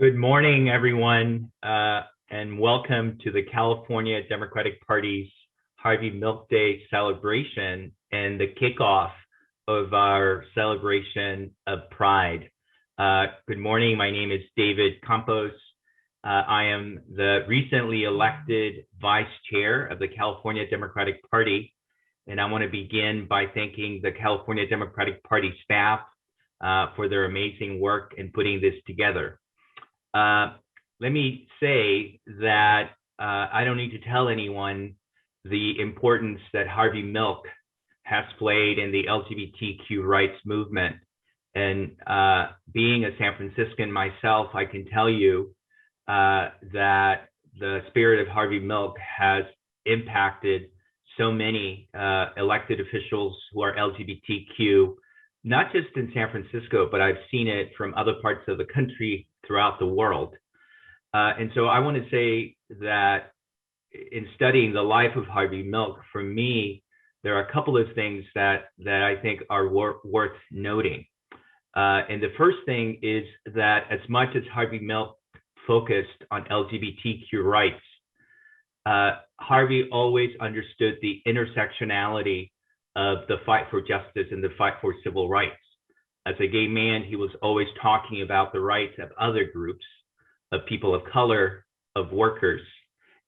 Good morning, everyone, and welcome to the California Democratic Party's Harvey Milk Day celebration and the kickoff of our celebration of Pride. Good morning, my name is David Campos. I am the recently elected Vice Chair of the California Democratic Party, and I want to begin by thanking the California Democratic Party staff for their amazing work in putting this together. Let me say that I don't need to tell anyone the importance that Harvey Milk has played in the LGBTQ rights movement. And being a San Franciscan myself, I can tell you that the spirit of Harvey Milk has impacted so many elected officials who are LGBTQ, not just in San Francisco, but I've seen it from other parts of the country throughout the world. And so I want to say that in studying the life of Harvey Milk, for me, there are a couple of things that I think are worth noting. And the first thing is that as much as Harvey Milk focused on LGBTQ rights, Harvey always understood the intersectionality of the fight for justice and the fight for civil rights. As a gay man, he was always talking about the rights of other groups, of people of color, of workers.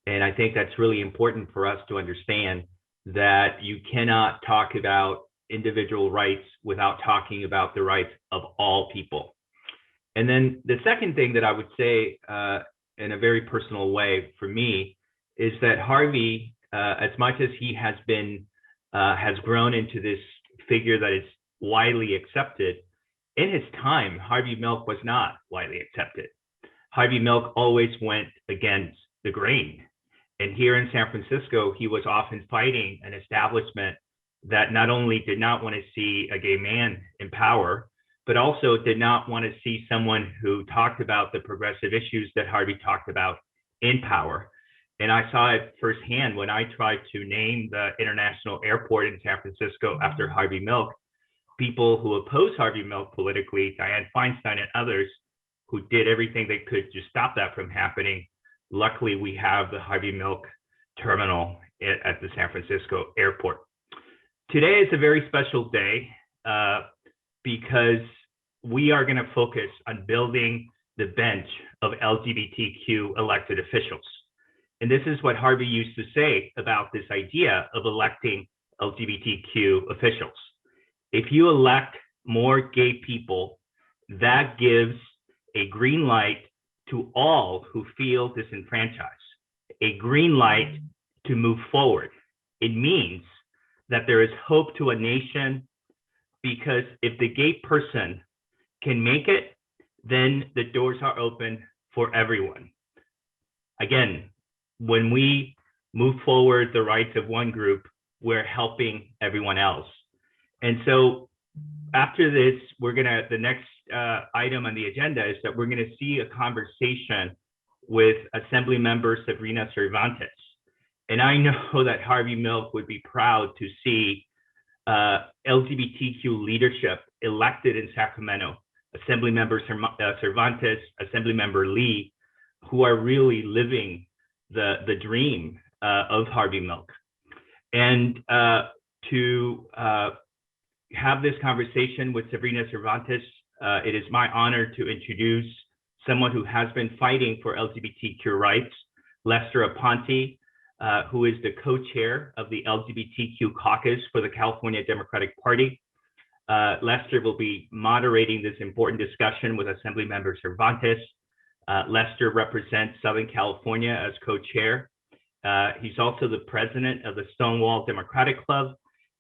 And I think that's really important for us to understand that you cannot talk about individual rights without talking about the rights of all people. And then the second thing that I would say in a very personal way for me is that Harvey, as much as he has grown into this figure that is widely accepted, in his time, Harvey Milk was not widely accepted. Harvey Milk always went against the grain. And here in San Francisco, he was often fighting an establishment that not only did not want to see a gay man in power, but also did not want to see someone who talked about the progressive issues that Harvey talked about in power. And I saw it firsthand when I tried to name the international airport in San Francisco after Harvey Milk. People who oppose Harvey Milk politically, Dianne Feinstein and others, who did everything they could to stop that from happening. Luckily, we have the Harvey Milk terminal at the San Francisco airport. Today is a very special day because we are going to focus on building the bench of LGBTQ elected officials. And this is what Harvey used to say about this idea of electing LGBTQ officials. If you elect more gay people, that gives a green light to all who feel disenfranchised, a green light to move forward. It means that there is hope to a nation, because if the gay person can make it, then the doors are open for everyone. Again, when we move forward the rights of one group, we're helping everyone else. And so after this, the next item on the agenda is that we're gonna see a conversation with Assembly Member Sabrina Cervantes. And I know that Harvey Milk would be proud to see LGBTQ leadership elected in Sacramento, Assembly Member Cervantes, Assembly Member Lee, who are really living the dream of Harvey Milk. And to have this conversation with Sabrina Cervantes, it is my honor to introduce someone who has been fighting for LGBTQ rights, Lester Aponte, who is the co-chair of the LGBTQ Caucus for the California Democratic Party. Lester will be moderating this important discussion with Assembly Member Cervantes. Lester represents Southern California as co-chair. He's also the president of the Stonewall Democratic Club,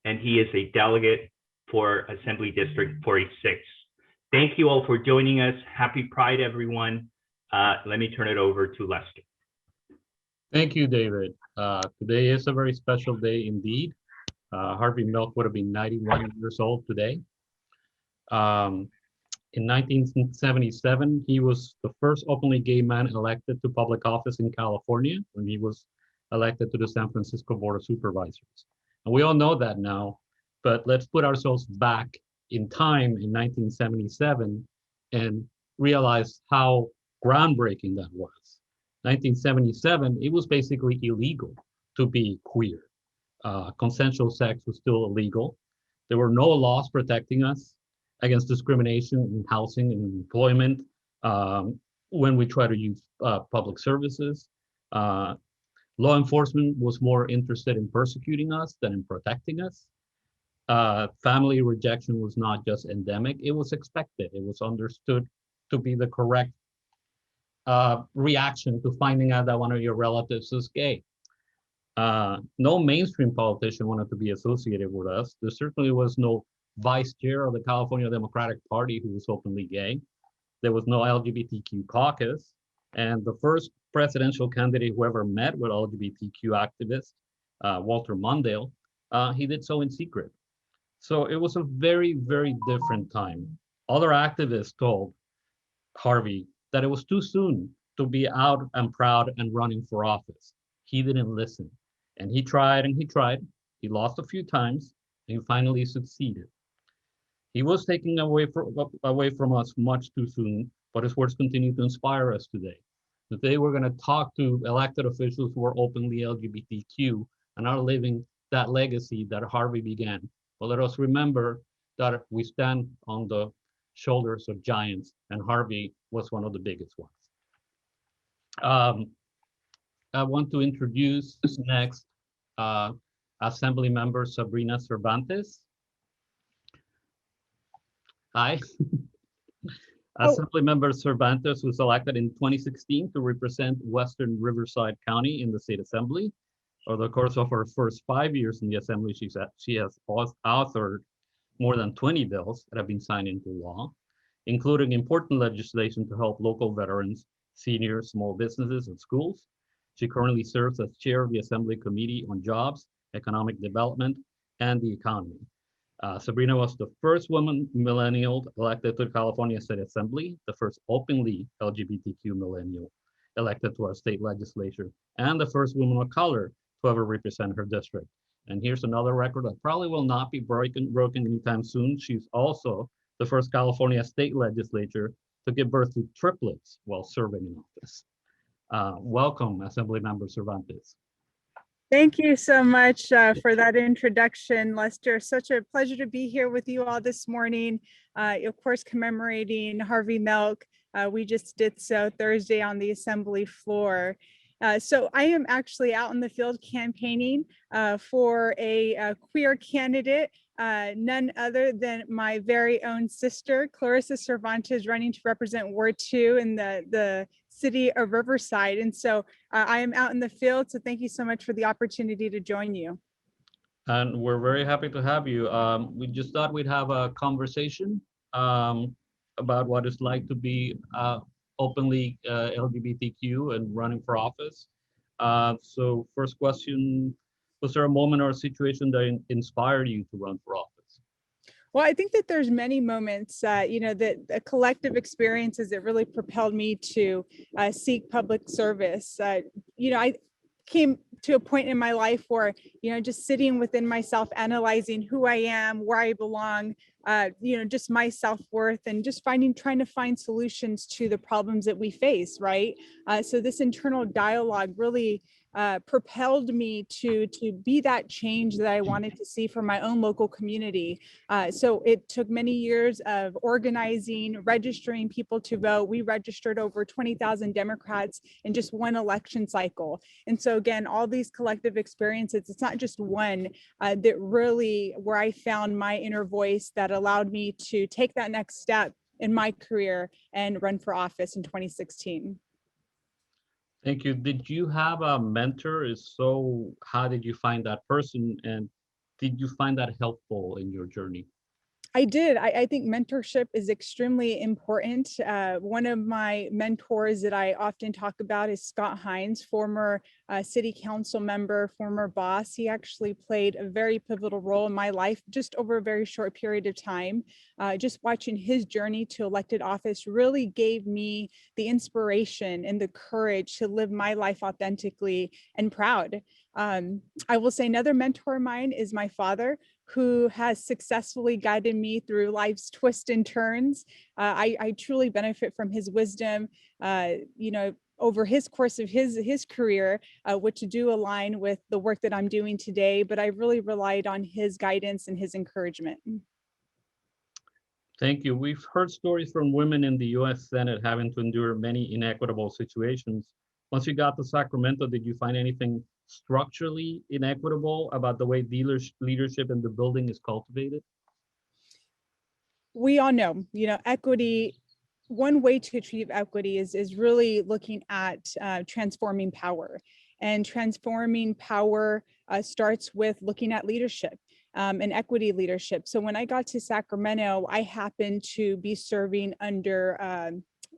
and he is a delegate for Assembly District 46. Thank you all for joining us. Happy Pride, everyone. Let me turn it over to Lester. Thank you, David. Today is a very special day indeed. Harvey Milk would have been 91 years old today. In 1977, he was the first openly gay man elected to public office in California when he was elected to the San Francisco Board of Supervisors. And we all know that now, but let's put ourselves back in time in 1977 and realize how groundbreaking that was. 1977, it was basically illegal to be queer. Consensual sex was still illegal. There were no laws protecting us against discrimination in housing and employment when we try to use public services. Law enforcement was more interested in persecuting us than in protecting us. Family rejection was not just endemic, it was expected. It was understood to be the correct reaction to finding out that one of your relatives is gay. No mainstream politician wanted to be associated with us. There certainly was no vice chair of the California Democratic Party who was openly gay. There was no LGBTQ caucus. And the first presidential candidate who ever met with LGBTQ activists, Walter Mondale, he did so in secret. So it was a very, very different time. Other activists told Harvey that it was too soon to be out and proud and running for office. He didn't listen. And he tried and he tried. He lost a few times and he finally succeeded. He was taken away from us much too soon, but his words continue to inspire us today. Today, we're going to talk to elected officials who are openly LGBTQ and are living that legacy that Harvey began. But let us remember that we stand on the shoulders of giants, and Harvey was one of the biggest ones. I want to introduce next Assembly Member Sabrina Cervantes. Hi. Assemblymember Cervantes was elected in 2016 to represent Western Riverside County in the State Assembly. Over the course of her first 5 years in the Assembly, she has authored more than 20 bills that have been signed into law, including important legislation to help local veterans, seniors, small businesses, and schools. She currently serves as chair of the Assembly Committee on Jobs, Economic Development, and the Economy. Sabrina was the first woman millennial elected to the California State Assembly, the first openly LGBTQ millennial elected to our state legislature, and the first woman of color to ever represent her district. And here's another record that probably will not be broken anytime soon. She's also the first California state legislature to give birth to triplets while serving in office. Welcome, Assemblymember Cervantes. Thank you so much for that introduction, Lester. Such a pleasure to be here with you all this morning. Of course, commemorating Harvey Milk. We just did so Thursday on the Assembly floor. So I am actually out in the field campaigning for a queer candidate, none other than my very own sister, Clarissa Cervantes, running to represent Ward 2 in the city of Riverside. And so I am out in the field. So thank you so much for the opportunity to join you. And we're very happy to have you. We just thought we'd have a conversation about what it's like to be openly LGBTQ and running for office. So first question, was there a moment or a situation that inspired you to run for office? Well, I think that there's many moments, that the collective experiences that really propelled me to seek public service. I came to a point in my life where, just sitting within myself, analyzing who I am, where I belong, just my self-worth, and just trying to find solutions to the problems that we face, right? So this internal dialogue really propelled me to be that change that I wanted to see for my own local community. So it took many years of organizing, registering people to vote. We registered over 20,000 Democrats in just one election cycle. And so again, all these collective experiences, it's not just one that really where I found my inner voice that allowed me to take that next step in my career and run for office in 2016. Thank you. Did you have a mentor? If so, how did you find that person? And did you find that helpful in your journey? I did. I think mentorship is extremely important. One of my mentors that I often talk about is Scott Hines, former city council member, former boss. He actually played a very pivotal role in my life just over a very short period of time. Just watching his journey to elected office really gave me the inspiration and the courage to live my life authentically and proud. I will say another mentor of mine is my father, who has successfully guided me through life's twists and turns. I truly benefit from his wisdom, over his course of his career, which do align with the work that I'm doing today. But I really relied on his guidance and his encouragement. Thank you. We've heard stories from women in the U.S. Senate having to endure many inequitable situations. Once you got to Sacramento, did you find anything structurally inequitable about the way leadership in the building is cultivated? We all know, equity. One way to achieve equity is really looking at transforming power, and transforming power starts with looking at leadership. And equity leadership. So when I got to Sacramento, I happened to be serving under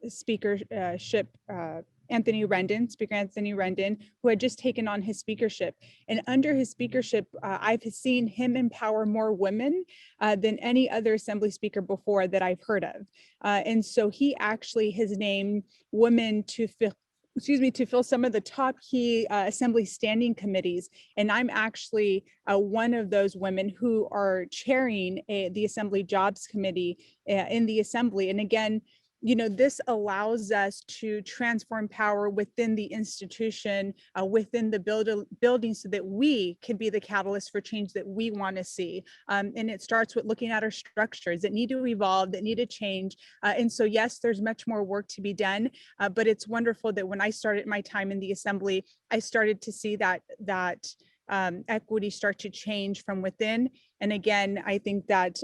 speakership Speaker Anthony Rendon, who had just taken on his speakership. And under his speakership, I've seen him empower more women than any other assembly speaker before that I've heard of. And so he actually has named women to fill some of the top key assembly standing committees. And I'm actually one of those women who are chairing the Assembly Jobs Committee in the Assembly. And again, this allows us to transform power within the institution, within the building, so that we can be the catalyst for change that we want to see. And it starts with looking at our structures that need to evolve, that need to change. And so, yes, there's much more work to be done, but it's wonderful that when I started my time in the Assembly, I started to see that equity start to change from within. And again, I think that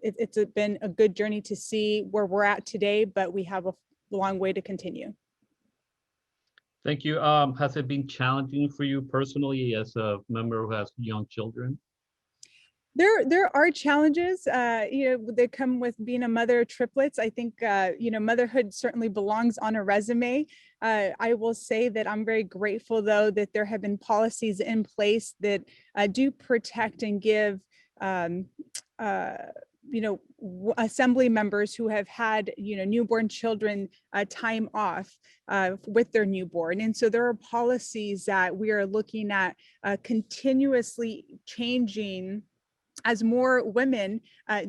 it's been a good journey to see where we're at today, but we have a long way to continue. Thank you. Has it been challenging for you personally as a member who has young children? There are challenges, that come with being a mother of triplets. I think, motherhood certainly belongs on a resume. I will say that I'm very grateful, though, that there have been policies in place that do protect and give, assembly members who have had, newborn children time off with their newborn. And so there are policies that we are looking at continuously changing as more women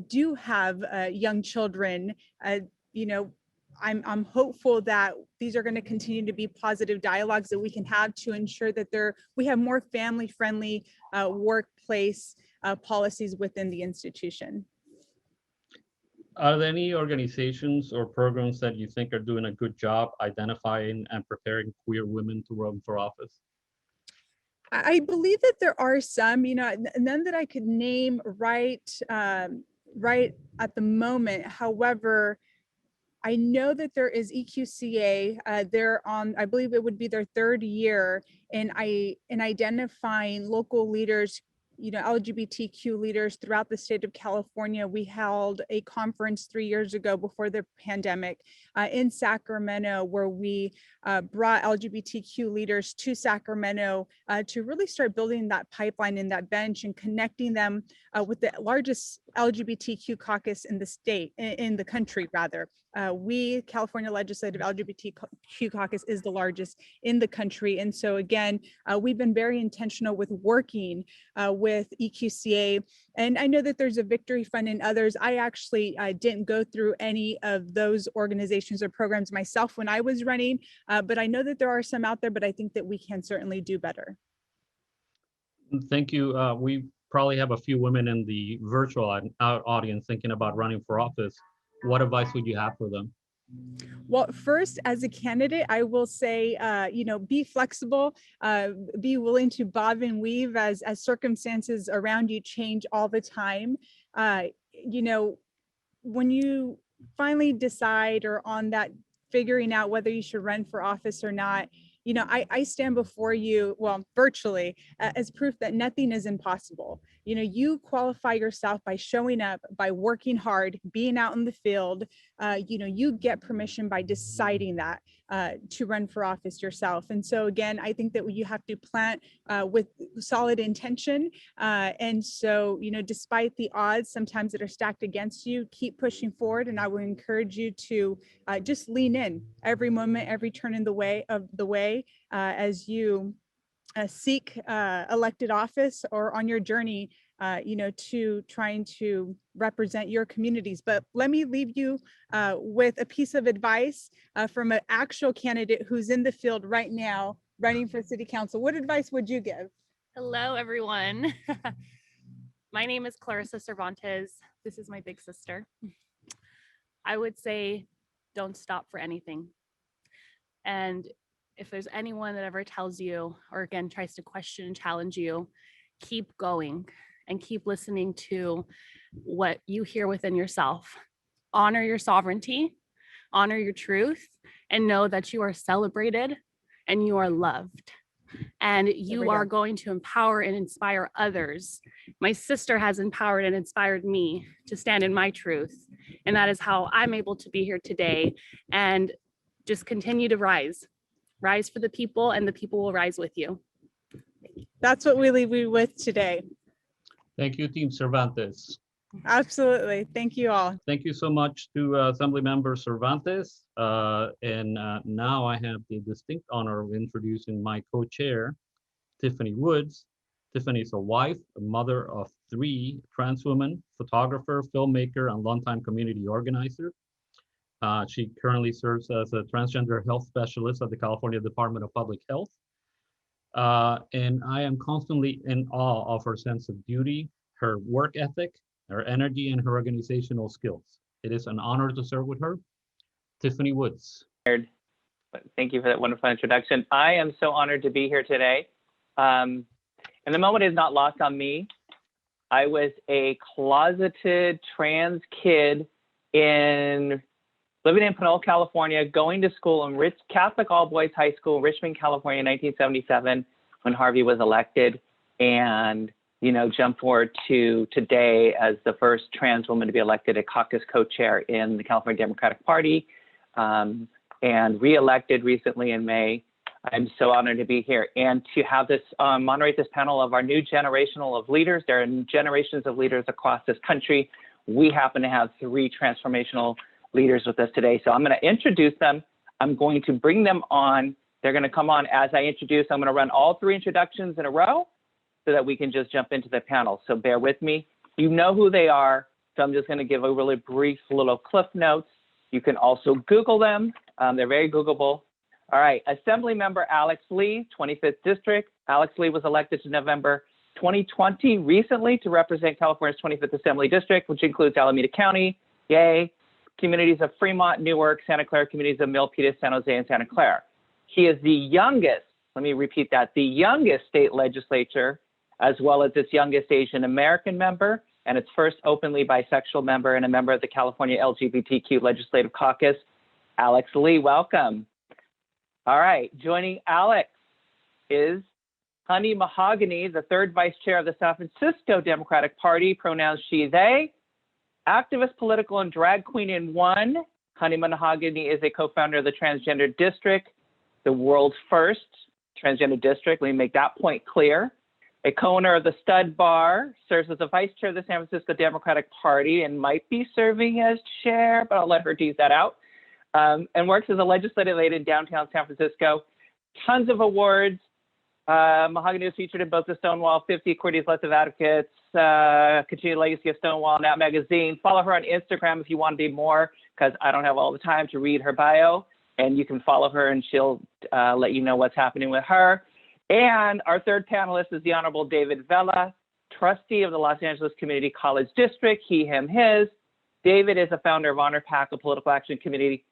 do have young children. I'm hopeful that these are going to continue to be positive dialogues that we can have to ensure that we have more family-friendly workplace policies within the institution. Are there any organizations or programs that you think are doing a good job identifying and preparing queer women to run for office? I believe that there are some, none that I could name right at the moment. However, I know that there is EQCA. They're on, I believe it would be their third year in identifying local leaders, LGBTQ leaders throughout the state of California. We held a conference 3 years ago before the pandemic in Sacramento, where we brought LGBTQ leaders to Sacramento to really start building that pipeline and that bench and connecting them with the largest LGBTQ caucus in the state, in the country rather. California Legislative LGBTQ Caucus is the largest in the country. And so again, we've been very intentional with working with EQCA. And I know that there's a Victory Fund and others. I actually didn't go through any of those organizations or programs myself when I was running, but I know that there are some out there, but I think that we can certainly do better. Thank you. We probably have a few women in the virtual audience thinking about running for office. What advice would you have for them? Well, first, as a candidate, I will say, be flexible, be willing to bob and weave as circumstances around you change all the time. When you finally decide or on that figuring out whether you should run for office or not, I stand before you, well, virtually, as proof that nothing is impossible. You qualify yourself by showing up, by working hard, being out in the field. You get permission by deciding that to run for office yourself. And so again, I think that you have to plant with solid intention. And so, despite the odds sometimes that are stacked against you, keep pushing forward. And I would encourage you to just lean in every moment, every turn in the way as you seek elected office or on your journey, to trying to represent your communities. But let me leave you with a piece of advice from an actual candidate who's in the field right now running for city council. What advice would you give? Hello, everyone. My name is Clarissa Cervantes. This is my big sister. I would say, don't stop for anything. And if there's anyone that ever tells you, or again, tries to question and challenge you, keep going and keep listening to what you hear within yourself. Honor your sovereignty, honor your truth, and know that you are celebrated and you are loved. And you are going to empower and inspire others. My sister has empowered and inspired me to stand in my truth. And that is how I'm able to be here today. And just continue to rise. Rise for the people, and the people will rise with you. That's what we leave you with today. Thank you, Team Cervantes. Absolutely. Thank you all. Thank you so much to Assemblymember Cervantes. Now I have the distinct honor of introducing my co-chair, Tiffany Woods. Tiffany is a wife, a mother of 3 trans women, photographer, filmmaker, and longtime community organizer. She currently serves as a transgender health specialist at the California Department of Public Health. And I am constantly in awe of her sense of duty, her work ethic, her energy, and her organizational skills. It is an honor to serve with her. Tiffany Woods. Thank you for that wonderful introduction. I am so honored to be here today. And the moment is not lost on me. I was a closeted trans kid living in Pinole, California, going to school in Catholic all-boys high school in Richmond, California, in 1977, when Harvey was elected, and jump forward to today as the first trans woman to be elected a caucus co-chair in the California Democratic Party, and re-elected recently in May. I'm so honored to be here and to have this moderate this panel of our new generational of leaders. There are generations of leaders across this country. We happen to have 3 transformational leaders with us today. So I'm going to introduce them. I'm going to bring them on. They're going to come on as I introduce. I'm going to run all 3 introductions in a row so that we can just jump into the panel. So bear with me. You know who they are. So I'm just going to give a really brief little cliff notes. You can also Google them. They're very Googleable. All right, Assemblymember Alex Lee, 25th District. Alex Lee was elected to November 2020 recently to represent California's 25th Assembly District, which includes Alameda County, yay, communities of Fremont, Newark, Santa Clara, communities of Milpitas, San Jose, and Santa Clara. He is the youngest, let me repeat that, the youngest state legislature, as well as its youngest Asian American member, and its first openly bisexual member and a member of the California LGBTQ Legislative Caucus. Alex Lee, welcome. All right, joining Alex is Honey Mahogany, the 3rd Vice Chair of the San Francisco Democratic Party, pronouns she, they, activist, political, and drag queen in one. Honey Mahogany is a co-founder of the Transgender District, the world's first transgender district. Let me make that point clear. A co-owner of the Stud Bar, serves as the Vice Chair of the San Francisco Democratic Party and might be serving as chair, but I'll let her tease that out. And works as a legislative aide in downtown San Francisco. Tons of awards. Mahogany was featured in both the Stonewall 50 Equity Collective Advocates, Continued Legacy of Stonewall, Now Magazine. Follow her on Instagram if you want to be more, because I don't have all the time to read her bio. And you can follow her and she'll let you know what's happening with her. And our 3rd panelist is the Honorable David Vela, trustee of the Los Angeles Community College District, he, him, his. David is a founder of Honor PAC, a political action committee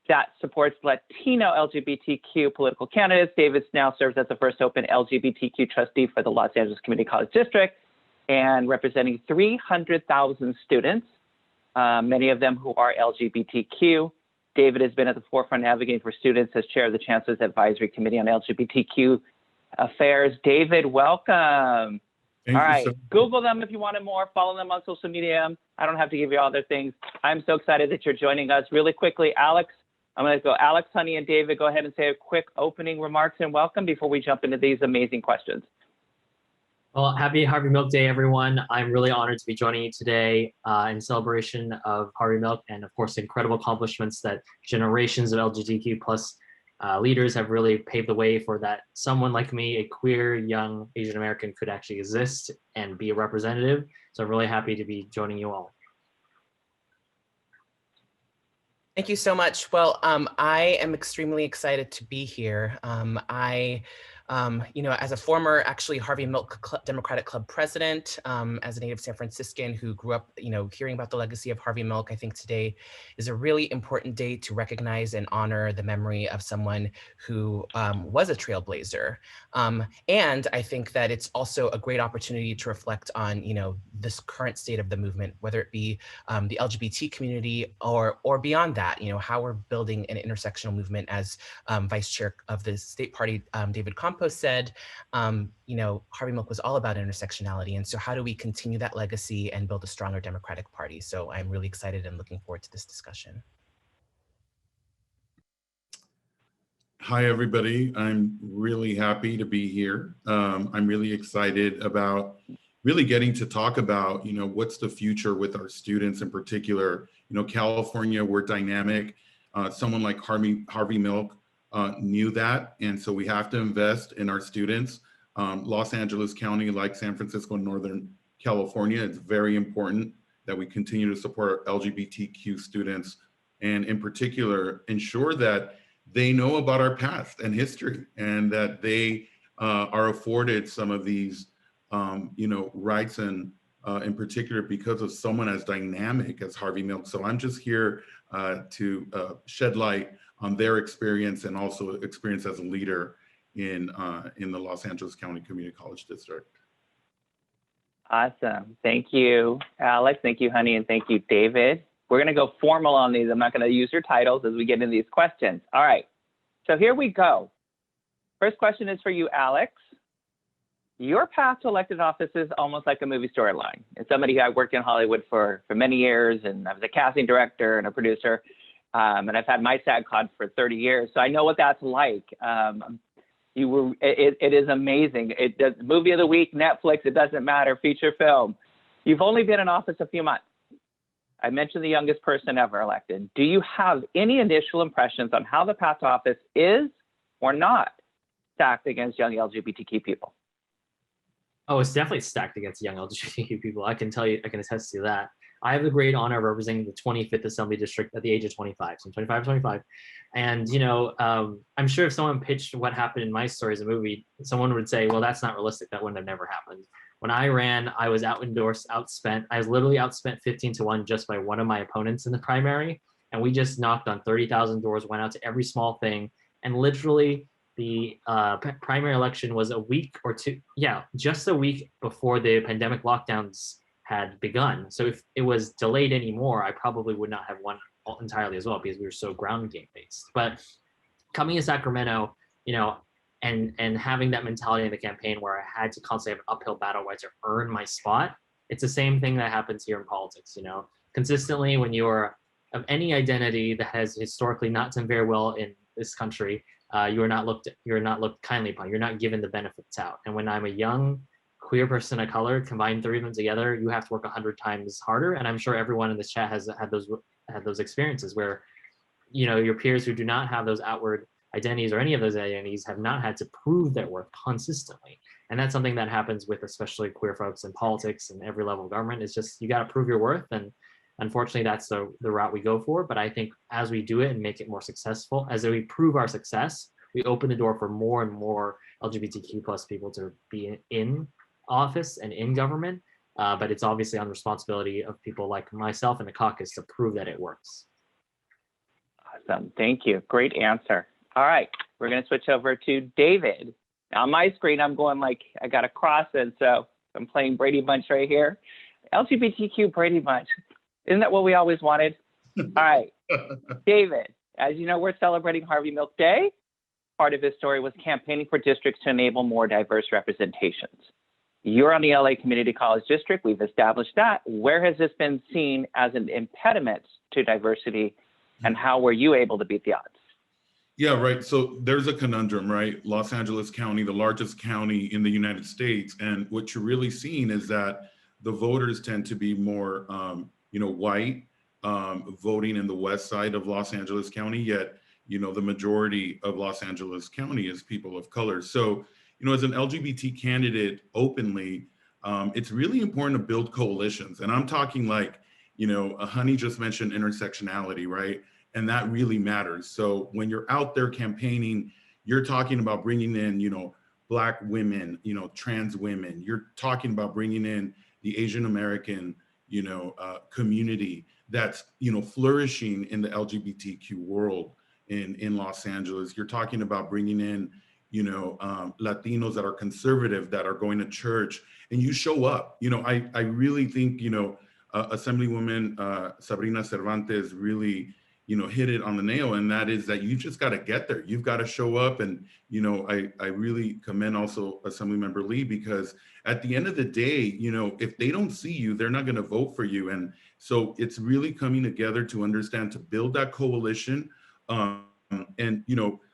that supports Latino LGBTQ political candidates. David now serves as the first open LGBTQ trustee for the Los Angeles Community College District and representing 300,000 students, many of them who are LGBTQ. David has been at the forefront advocating for students as chair of the Chancellor's Advisory Committee on LGBTQ Affairs. David, welcome. All right, Google them if you wanted more, follow them on social media. I don't have to give you all their things. I'm so excited that you're joining us. Really quickly, Alex, I'm going to go Alex, Honey, and David, go ahead and say a quick opening remarks and welcome before we jump into these amazing questions. Well, happy Harvey Milk Day, everyone. I'm really honored to be joining you today in celebration of Harvey Milk and, of course, the incredible accomplishments that generations of LGBTQ plus leaders have really paved the way for that someone like me, a queer young Asian American, could actually exist and be a representative. So I'm really happy to be joining you all. Thank you so much. Well, I am extremely excited to be here. As a former, actually, Harvey Milk Democratic Club president, as a native San Franciscan who grew up, hearing about the legacy of Harvey Milk, I think today is a really important day to recognize and honor the memory of someone who was a trailblazer. And I think that it's also a great opportunity to reflect on, this current state of the movement, whether it be the LGBT community or beyond that, how we're building an intersectional movement, as Vice Chair of the State Party, David Campos said, Harvey Milk was all about intersectionality. And so how do we continue that legacy and build a stronger Democratic Party? So I'm really excited and looking forward to this discussion. Hi, everybody. I'm really happy to be here. I'm really excited about really getting to talk about, what's the future with our students in particular. California, we're dynamic. Someone like Harvey Milk knew that. And so we have to invest in our students. Los Angeles County, like San Francisco and Northern California, it's very important that we continue to support our LGBTQ students, and in particular, ensure that they know about our past and history, and that they are afforded some of these rights, and in particular because of someone as dynamic as Harvey Milk. So I'm just here to shed light on their experience, and also experience as a leader in the Los Angeles County Community College District. Awesome. Thank you, Alex. Thank you, honey. And thank you, David. We're going to go formal on these. I'm not going to use your titles as we get into these questions. All right. So here we go. First question is for you, Alex. Your path to elected office is almost like a movie storyline. As somebody who I worked in Hollywood for many years, and I was a casting director and a producer, and I've had my SAG card for 30 years, so I know what that's like. It is amazing. It does movie of the week, Netflix, it doesn't matter, feature film. You've only been in office a few months. I mentioned the youngest person ever elected. Do you have any initial impressions on how the path to office is or not stacked against young LGBTQ people? Oh, it's definitely stacked against young LGBTQ people. I can tell you, I can attest to that. I have the great honor of representing the 25th Assembly District at the age of 25. So I'm 25. And, I'm sure if someone pitched what happened in my story as a movie, someone would say, well, that's not realistic. That wouldn't have never happened. When I ran, I was outspent. I was literally outspent 15-1 just by one of my opponents in the primary. And we just knocked on 30,000 doors, went out to every small thing. And literally the primary election was a week or two. Yeah, just a week before the pandemic lockdowns had begun. So if it was delayed anymore, I probably would not have won entirely as well, because we were so ground game based. But coming to Sacramento, and having that mentality in the campaign where I had to constantly have an uphill battle where I had to earn my spot, it's the same thing that happens here in politics. Consistently, when you're of any identity that has historically not done very well in this country, you're not looked kindly upon. You're not given the benefits out. And when I'm a young queer person of color, combine three of them together, you have to work 100 times harder. And I'm sure everyone in this chat has had those experiences where, your peers who do not have those outward identities or any of those identities have not had to prove their worth consistently. And that's something that happens with especially queer folks in politics and every level of government. It's just, you got to prove your worth. And unfortunately, that's the route we go for. But I think as we do it and make it more successful, as we prove our success, we open the door for more and more LGBTQ plus people to be in office and in government. But it's obviously on the responsibility of people like myself and the caucus to prove that it works. Awesome. Thank you. Great answer. All right. We're going to switch over to David. Now, on my screen, I'm going like I got a cross, and so I'm playing Brady Bunch right here. LGBTQ Brady Bunch. Isn't that what we always wanted? All right. David, as you know, we're celebrating Harvey Milk Day. Part of his story was campaigning for districts to enable more diverse representations. You're on the LA Community College District. We've established that. Where has this been seen as an impediment to diversity, and how were you able to beat the odds? Yeah, right. So there's a conundrum, right? Los Angeles County, the largest county in the United States. And what you're really seeing is that the voters tend to be more, white, voting in the west side of Los Angeles County, yet the majority of Los Angeles County is people of color. So, as an LGBT candidate openly, it's really important to build coalitions. And I'm talking like, Honey just mentioned intersectionality, right? And that really matters. So when you're out there campaigning, you're talking about bringing in, Black women, trans women. You're talking about bringing in the Asian American, community that's, flourishing in the LGBTQ world in Los Angeles. You're talking about bringing in, Latinos that are conservative, that are going to church, and you show up. I really think, Assemblywoman Sabrina Cervantes really, hit it on the nail, and that is that you just got to get there. You've got to show up. And, I really commend also Assemblymember Lee, because at the end of the day, if they don't see you, they're not going to vote for you. And so it's really coming together to understand, to build that coalition. And,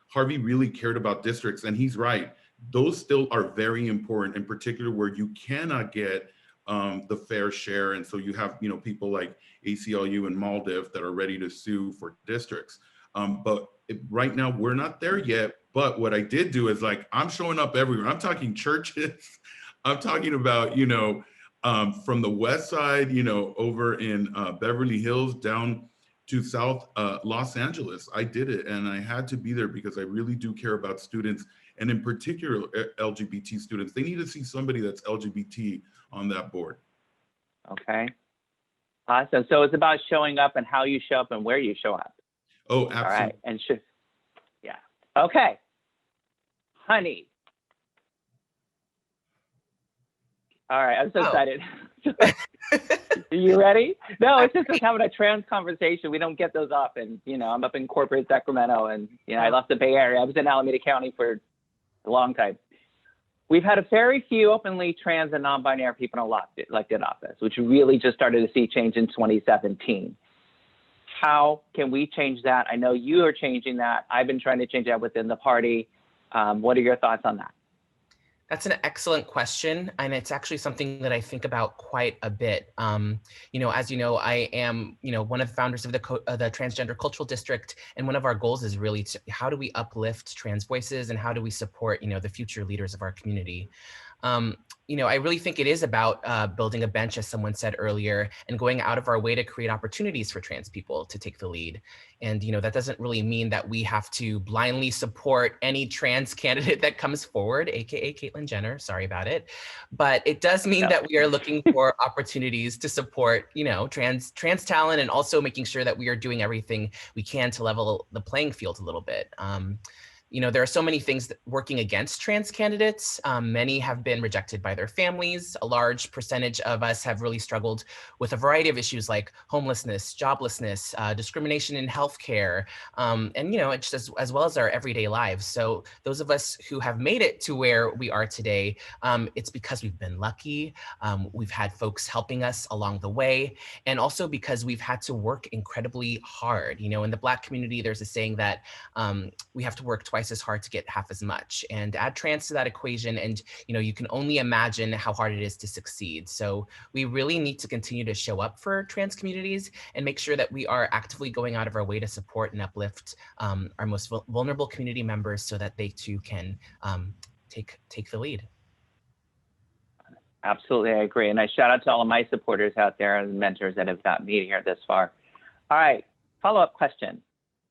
Harvey really cared about districts, and he's right. Those still are very important, in particular where you cannot get the fair share. And so you have, people like ACLU and Maldiv that are ready to sue for districts. But right now we're not there yet. But what I did do is, like, I'm showing up everywhere. I'm talking churches. I'm talking about, from the West Side, over in Beverly Hills down to South Los Angeles. I did it, and I had to be there because I really do care about students, and in particular LGBT students. They need to see somebody that's LGBT on that board. Okay, awesome. So it's about showing up and how you show up and where you show up. Oh, absolutely. All right, and yeah. Okay, Honey. All right, I'm so excited. Are you ready? No, it's just having a trans conversation. We don't get those often. I'm up in corporate Sacramento, and I left the Bay Area. I was in Alameda County for a long time. We've had a very few openly trans and non-binary people in elected office, which we really just started to see change in 2017. How can we change that? I know you are changing that. I've been trying to change that within the party. What are your thoughts on that? That's an excellent question, and it's actually something that I think about quite a bit. As you know, I am, one of the founders of the Transgender Cultural District, and one of our goals is really how do we uplift trans voices, and how do we support, the future leaders of our community. I really think it is about building a bench, as someone said earlier, and going out of our way to create opportunities for trans people to take the lead. And, that doesn't really mean that we have to blindly support any trans candidate that comes forward, AKA Caitlyn Jenner, sorry about it. But it does mean that we are looking for opportunities to support, trans talent, and also making sure that we are doing everything we can to level the playing field a little bit. There are so many things working against trans candidates. Many have been rejected by their families. A large percentage of us have really struggled with a variety of issues like homelessness, joblessness, discrimination in healthcare, and it's just as well as our everyday lives. So those of us who have made it to where we are today, it's because we've been lucky. We've had folks helping us along the way, and also because we've had to work incredibly hard. In the Black community, there's a saying that we have to work twice as hard to get half as much, and add trans to that equation, and you can only imagine how hard it is to succeed. So we really need to continue to show up for trans communities and make sure that we are actively going out of our way to support and uplift our most vulnerable community members, so that they too can take the lead. Absolutely, I agree. And I shout out to all of my supporters out there and mentors that have got me here this far. All right, follow-up question.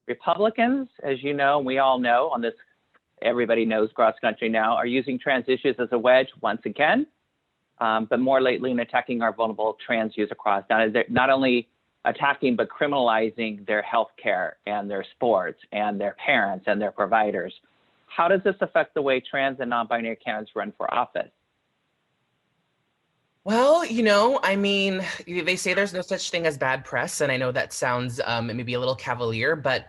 Republicans, as you know, we all know on this, everybody knows cross country now, are using trans issues as a wedge once again, but more lately in attacking our vulnerable trans youth across. Now, they're not only attacking, but criminalizing their health care and their sports and their parents and their providers. How does this affect the way trans and non-binary candidates run for office? Well, they say there's no such thing as bad press, and I know that sounds maybe a little cavalier, but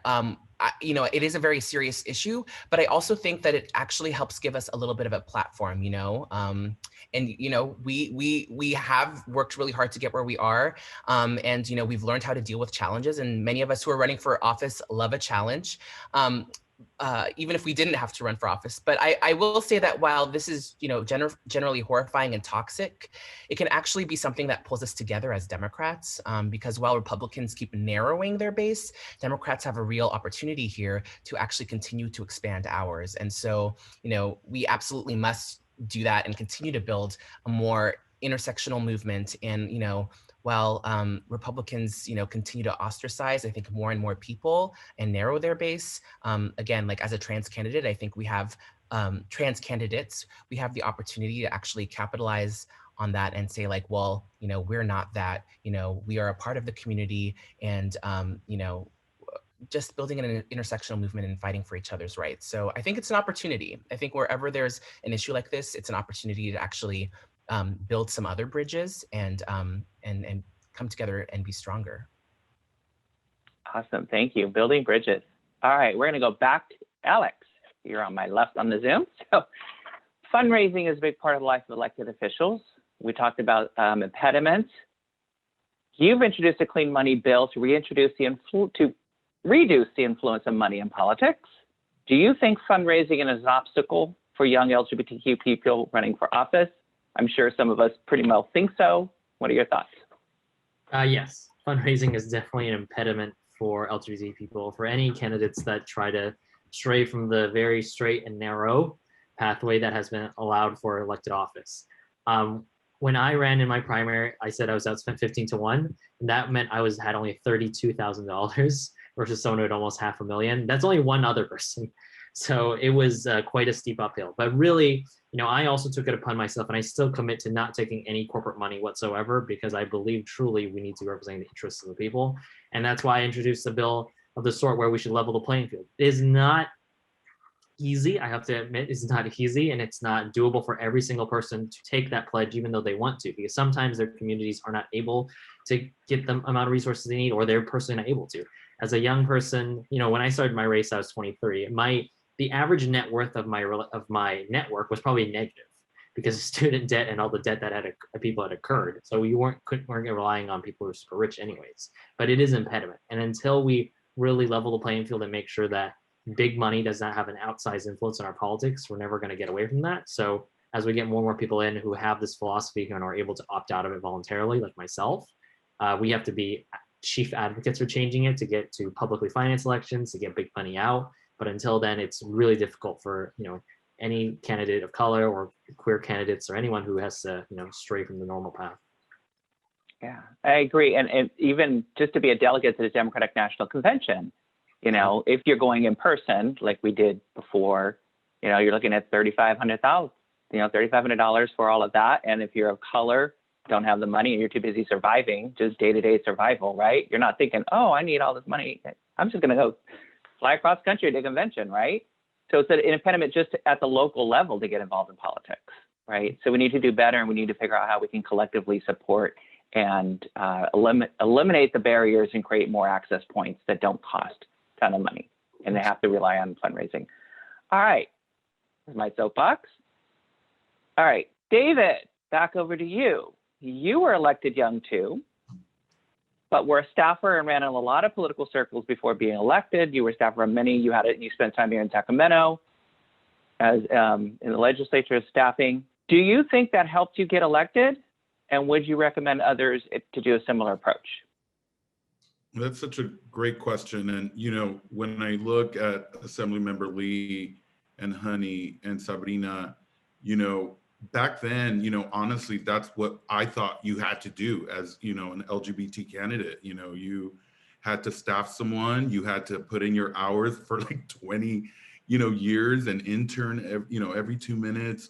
it is a very serious issue. But I also think that it actually helps give us a little bit of a platform, and we have worked really hard to get where we are, and we've learned how to deal with challenges, and many of us who are running for office love a challenge. even if we didn't have to run for office. But I will say that while this is, generally horrifying and toxic, it can actually be something that pulls us together as Democrats, because while Republicans keep narrowing their base, Democrats have a real opportunity here to actually continue to expand ours. And so, we absolutely must do that and continue to build a more intersectional movement. And, while Republicans, continue to ostracize, I think, more and more people and narrow their base. Again, like as a trans candidate, I think we have trans candidates, we have the opportunity to actually capitalize on that and say like, well, we're not that, we are a part of the community, and, just building an intersectional movement and fighting for each other's rights. So I think it's an opportunity. I think wherever there's an issue like this, it's an opportunity to actually build some other bridges and come together and be stronger. Awesome, thank you. Building bridges. All right, we're gonna go back to Alex. You're on my left on the Zoom. So fundraising is a big part of the life of elected officials. We talked about impediments. You've introduced a clean money bill to reduce the influence of money in politics. Do you think fundraising is an obstacle for young LGBTQ people running for office? I'm sure some of us pretty well think so. What are your thoughts? Yes, fundraising is definitely an impediment for LGBT people, for any candidates that try to stray from the very straight and narrow pathway that has been allowed for elected office. When I ran in my primary, I said I was outspent 15-1, and that meant I had only $32,000 versus someone who had almost $500,000. That's only one other person. So it was quite a steep uphill. But really, I also took it upon myself, and I still commit to not taking any corporate money whatsoever, because I believe truly we need to represent the interests of the people. And that's why I introduced a bill of the sort where we should level the playing field. It is not easy, I have to admit, it's not easy, and it's not doable for every single person to take that pledge, even though they want to, because sometimes their communities are not able to get the amount of resources they need, or they're personally not able to. As a young person, when I started my race, I was 23. The average net worth of my network was probably negative, because of student debt and all the debt that people had occurred. So we weren't relying on people who were super rich anyways. But it is an impediment, and until we really level the playing field and make sure that big money does not have an outsized influence on our politics, we're never going to get away from that. So as we get more and more people in who have this philosophy and are able to opt out of it voluntarily, like myself, we have to be chief advocates for changing it, to get to publicly financed elections, to get big money out. But until then, it's really difficult for any candidate of color or queer candidates or anyone who has to stray from the normal path. Yeah, I agree. And even just to be a delegate to the Democratic National Convention, if you're going in person like we did before, you're looking at $3,500 for all of that. And if you're of color, don't have the money, and you're too busy surviving, just day-to-day survival, right? You're not thinking, oh, I need all this money, I'm just going to go fly across country to a convention, right? So it's an impediment just at the local level to get involved in politics, right? So we need to do better, and we need to figure out how we can collectively support and eliminate the barriers and create more access points that don't cost a ton of money, and they have to rely on fundraising. All right, here's my soapbox. All right, David, back over to you. You were elected young too, but were a staffer and ran in a lot of political circles before being elected. You were a staffer on many. You spent time here in Sacramento as in the legislature staffing. Do you think that helped you get elected? And would you recommend others to do a similar approach? That's such a great question. And, when I look at Assemblymember Lee and Honey and Sabrina, back then, honestly, that's what I thought you had to do as, an LGBT candidate. You had to staff someone, you had to put in your hours for like 20, years, and intern, every 2 minutes,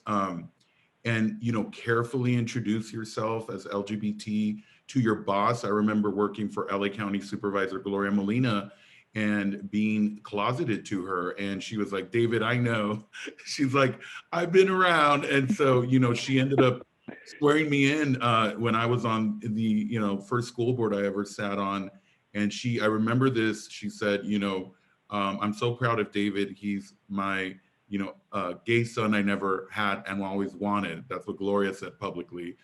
and, carefully introduce yourself as LGBT to your boss. I remember working for LA County Supervisor Gloria Molina and being closeted to her. And she was like, David, I know. She's like, I've been around. And so, she ended up swearing me in when I was on the, first school board I ever sat on. And I remember this, she said, I'm so proud of David. He's my, gay son I never had and always wanted. That's what Gloria said publicly.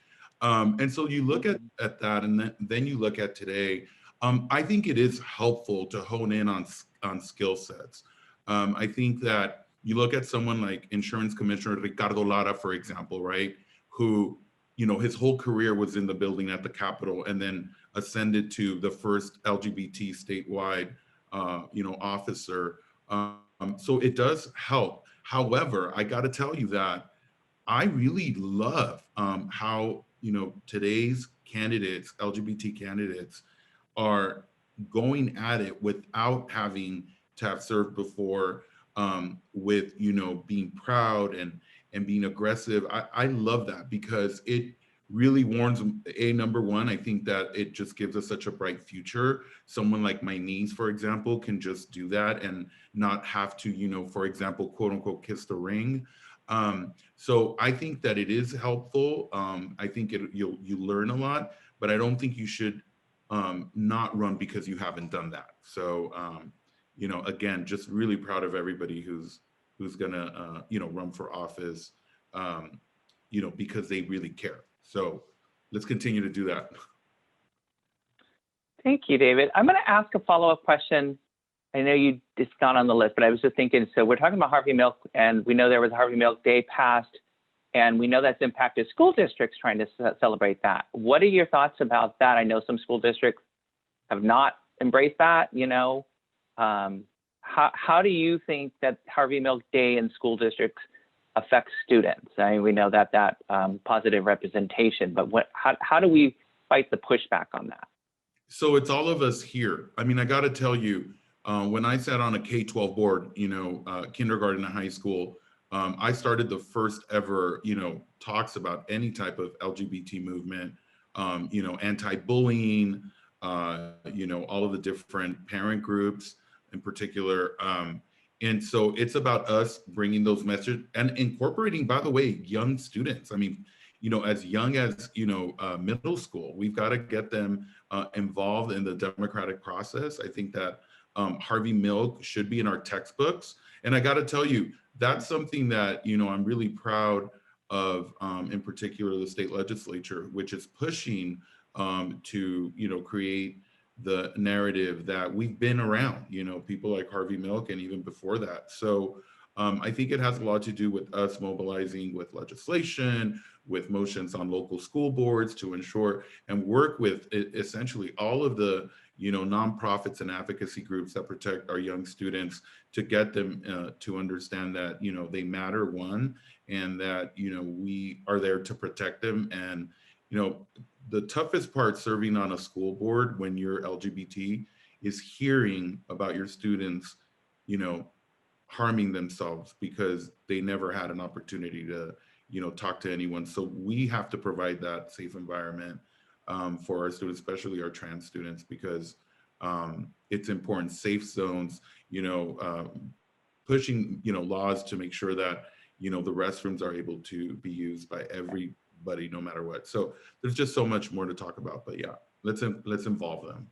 And so you look at that, and then you look at today. I think it is helpful to hone in on skill sets. I think that you look at someone like Insurance Commissioner Ricardo Lara, for example, right? Who, you know, his whole career was in the building at the Capitol and then ascended to the first LGBT statewide, you know, officer. So it does help. However, I got to tell you that I really love how, you know, today's candidates, LGBT candidates, are going at it without having to have served before, with, you know, being proud and being aggressive. I love that because it really warns, number one, I think that it just gives us such a bright future. Someone like my niece, for example, can just do that and not have to, you know, for example, quote unquote, kiss the ring. So I think that it is helpful. I think you learn a lot, but I don't think you should not run because you haven't done that. So, you know, again, just really proud of everybody who's gonna, you know, run for office, you know, because they really care. So let's continue to do that. Thank you, David. I'm going to ask a follow-up question. I know it's not on the list, but I was just thinking, so we're talking about Harvey Milk, and we know there was a Harvey Milk Day passed, and we know that's impacted school districts trying to celebrate that. What are your thoughts about that? I know some school districts have not embraced that, you know. How do you think that Harvey Milk Day in school districts affects students? I mean, we know that positive representation, but how do we fight the pushback on that? So it's all of us here. I mean, I got to tell you, when I sat on a K-12 board, you know, kindergarten and high school, I started the first ever, you know, talks about any type of LGBT movement, you know, anti-bullying, you know, all of the different parent groups in particular. And so it's about us bringing those messages and incorporating, by the way, young students. I mean, you know, as young as, you know, middle school, we've got to get them involved in the democratic process. I think that Harvey Milk should be in our textbooks. And I got to tell you, that's something that, you know, I'm really proud of, in particular, the state legislature, which is pushing to, you know, create the narrative that we've been around, you know, people like Harvey Milk and even before that. So I think it has a lot to do with us mobilizing with legislation, with motions on local school boards to ensure and work with essentially all of the, you know, nonprofits and advocacy groups that protect our young students to get them to understand that, you know, they matter, one, and that, you know, we are there to protect them. And, you know, the toughest part serving on a school board when you're LGBT is hearing about your students, you know, harming themselves because they never had an opportunity to, you know, talk to anyone. So we have to provide that safe environment for our students, especially our trans students, because it's important. Safe zones, you know, pushing, you know, laws to make sure that, you know, the restrooms are able to be used by everybody, no matter what. So there's just so much more to talk about, but yeah, let's involve them.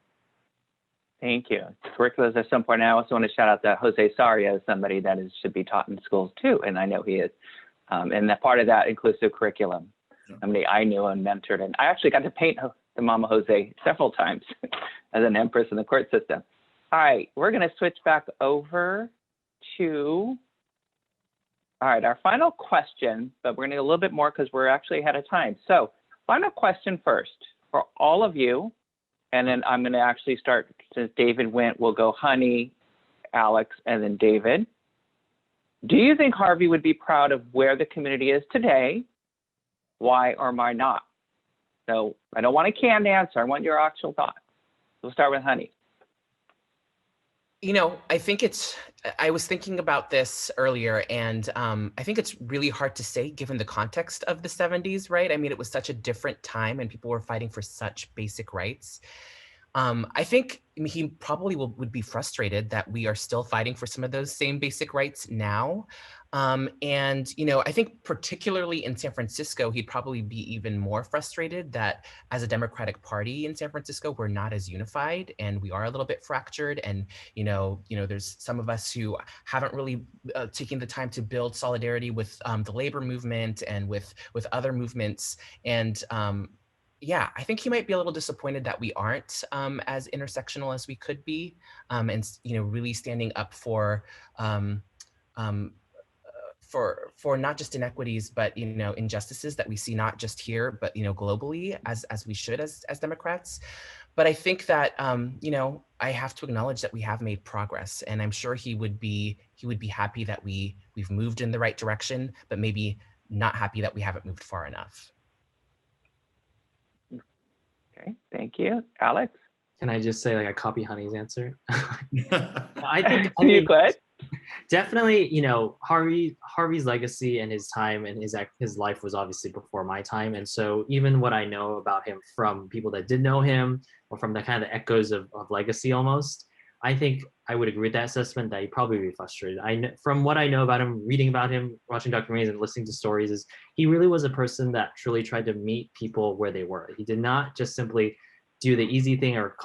Thank you. Curriculums are so important. I also want to shout out that Jose Saria is somebody that should be taught in schools too, and I know he is. And that part of that inclusive curriculum. Somebody I knew and mentored, and I actually got to paint the Mama Jose several times as an empress in the court system. All right, we're going to switch back over to, all right, our final question, but we're going to do a little bit more because we're actually ahead of time. So final question first for all of you. And then I'm going to actually start, since David went, we'll go Honey, Alex, and then David. Do you think Harvey would be proud of where the community is today? Why or why not? So I don't want a canned answer. I want your actual thought. We'll start with Honey. You know, I think I was thinking about this earlier, and I think it's really hard to say given the context of the 70s, right? I mean, it was such a different time and people were fighting for such basic rights. I think he probably would be frustrated that we are still fighting for some of those same basic rights now. And, you know, I think particularly in San Francisco, he'd probably be even more frustrated that as a Democratic Party in San Francisco, we're not as unified and we are a little bit fractured. And, you know, there's some of us who haven't really taken the time to build solidarity with the labor movement and with other movements. And yeah, I think he might be a little disappointed that we aren't as intersectional as we could be, and really standing up um, um, for not just inequities, but injustices that we see not just here, but globally, as we should as Democrats. But I think that I have to acknowledge that we have made progress, and I'm sure he would be happy that we've moved in the right direction, but maybe not happy that we haven't moved far enough. Okay, thank you. Alex? Can I just say, like, I copy Honey's answer? I think, You could. definitely, Harvey's legacy and his time and his life was obviously before my time. And so even what I know about him from people that did know him, or from the kind of echoes of legacy almost, I think I would agree with that assessment that he'd probably be frustrated. From what I know about him, reading about him, watching documentaries and listening to stories, is he really was a person that truly tried to meet people where they were. He did not just simply do the easy thing or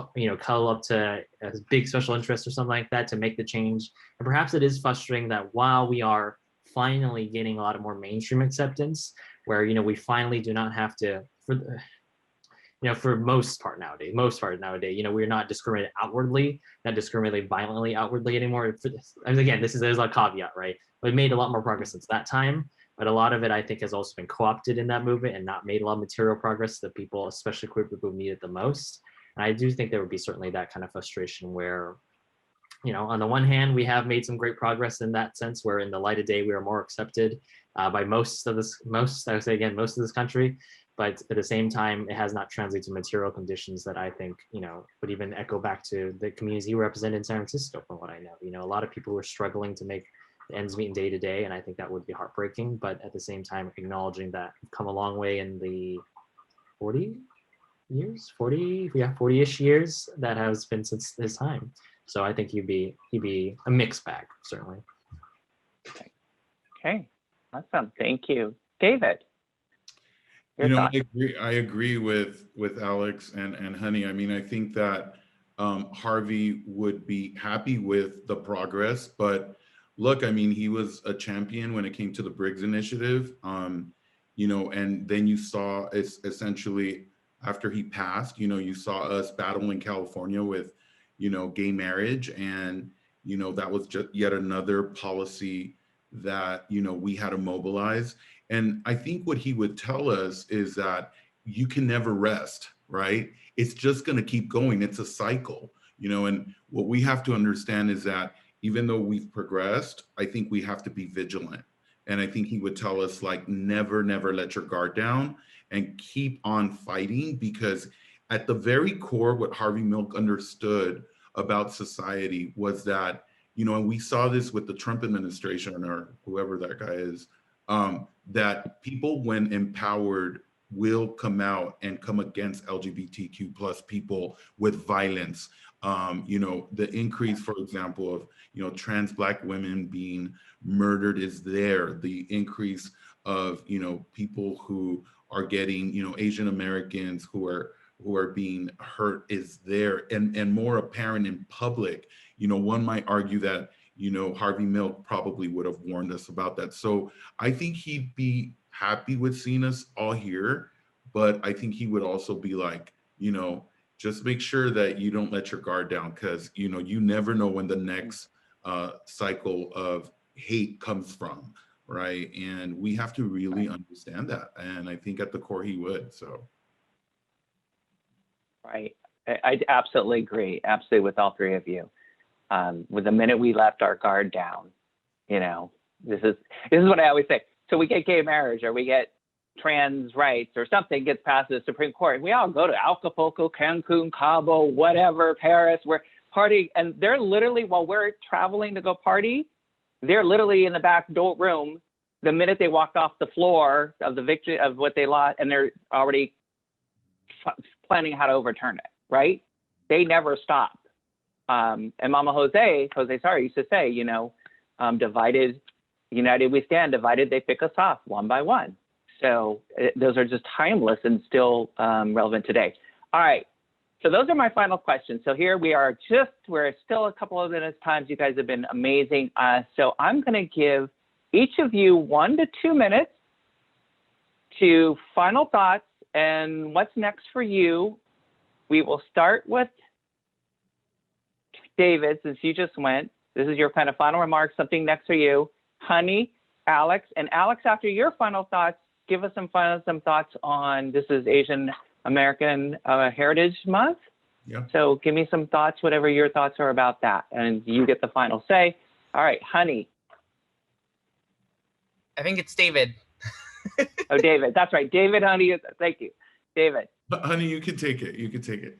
cuddle up to a big special interest or something like that to make the change. And perhaps it is frustrating that while we are finally getting a lot of more mainstream acceptance, where we finally do not have to, for most part nowadays, we're not discriminated outwardly, not discriminated violently outwardly anymore. Again, there's a caveat, right? We've made a lot more progress since that time, but a lot of it, I think, has also been co-opted in that movement and not made a lot of material progress that people, especially queer people, need it the most. And I do think there would be certainly that kind of frustration where, on the one hand, we have made some great progress in that sense, where in the light of day, we are more accepted by most of this country. But at the same time, it has not translated to material conditions that I think, would even echo back to the communities he represented in San Francisco, from what I know. A lot of people who are struggling to make ends meet day to day, and I think that would be heartbreaking. But at the same time, acknowledging that we've come a long way in the 40-ish years that has been since his time. So I think he'd be a mixed bag, certainly. Okay, awesome. Thank you, David. I agree with Alex and Honey. I mean, I think that Harvey would be happy with the progress, but look, I mean, he was a champion when it came to the Briggs Initiative, and then you saw essentially after he passed, you saw us battle in California with, gay marriage, and that was just yet another policy that we had to mobilize. And I think what he would tell us is that you can never rest, right? It's just going to keep going. It's a cycle, and what we have to understand is that even though we've progressed, I think we have to be vigilant. And I think he would tell us, like, never let your guard down and keep on fighting, because at the very core, what Harvey Milk understood about society was that, and we saw this with the Trump administration or whoever that guy is, that people, when empowered, will come out and come against LGBTQ plus people with violence. The increase, for example, of, trans Black women being murdered is there. The increase of, people who are getting, Asian Americans who are being hurt is there, and more apparent in public. One might argue that, Harvey Milk probably would have warned us about that. So I think he'd be happy with seeing us all here, but I think he would also be like, just make sure that you don't let your guard down, because, you never know when the next cycle of hate comes from, right? And we have to really understand that. And I think at the core he would, so. Right, I absolutely agree, absolutely, with all three of you. With the minute we left our guard down, this is what I always say. So we get gay marriage, or we get trans rights, or something gets passed to the Supreme Court. We all go to Acapulco, Cancun, Cabo, whatever, Paris, we're partying, and they're literally, while we're traveling to go party, they're literally in the back room the minute they walked off the floor of the victory of what they lost, and they're already planning how to overturn it, right? They never stop. And Mama Jose Sarr used to say, divided, united we stand, divided they pick us off one by one. So those are just timeless and still relevant today. All right, so those are my final questions. So here we are, we're still a couple of minutes times. You guys have been amazing. So I'm gonna give each of you 1 to 2 minutes to final thoughts And what's next for you? We will start with David, since you just went. This is your kind of final remarks, something next for you. Honey, Alex, and Alex, after your final thoughts, give us some thoughts on, this is Asian American Heritage Month. Yeah. So give me some thoughts, whatever your thoughts are about that, and you get the final say. All right, Honey. I think it's David. Oh, David, that's right. David, Honey, thank you. David. Honey, you can take it. You can take it.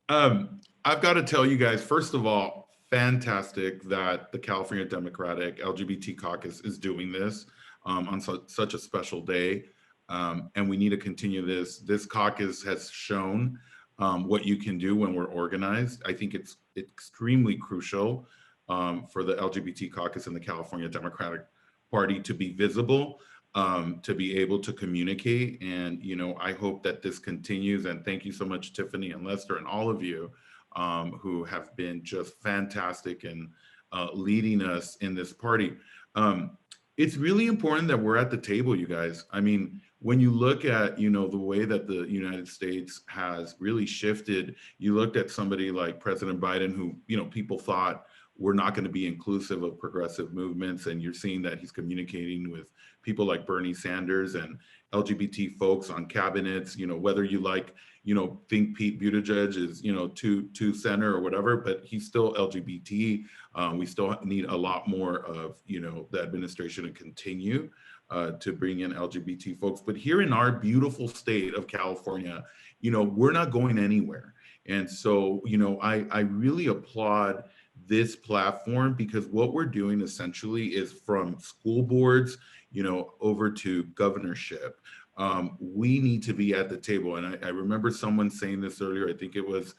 I've got to tell you guys, first of all, fantastic that the California Democratic LGBT Caucus is doing this on such a special day. And we need to continue this. This caucus has shown what you can do when we're organized. I think it's extremely crucial for the LGBT caucus and the California Democratic Party to be visible, to be able to communicate. And, you know, I hope that this continues. And thank you so much, Tiffany and Lester and all of you who have been just fantastic in leading us in this party. It's really important that we're at the table, you guys. I mean, when you look at, you know, the way that the United States has really shifted, you looked at somebody like President Biden, who, you know, people thought we're not going to be inclusive of progressive movements. And you're seeing that he's communicating with people like Bernie Sanders and LGBT folks on cabinets, you know, whether you like, you know, think Pete Buttigieg is, you know, too center or whatever, but he's still LGBT. We still need a lot more of, you know, the administration to continue to bring in LGBT folks. But here in our beautiful state of California, you know, we're not going anywhere. And so, you know, I really applaud this platform, because what we're doing essentially is from school boards, you know, over to governorship. We need to be at the table. And I remember someone saying this earlier, I think it was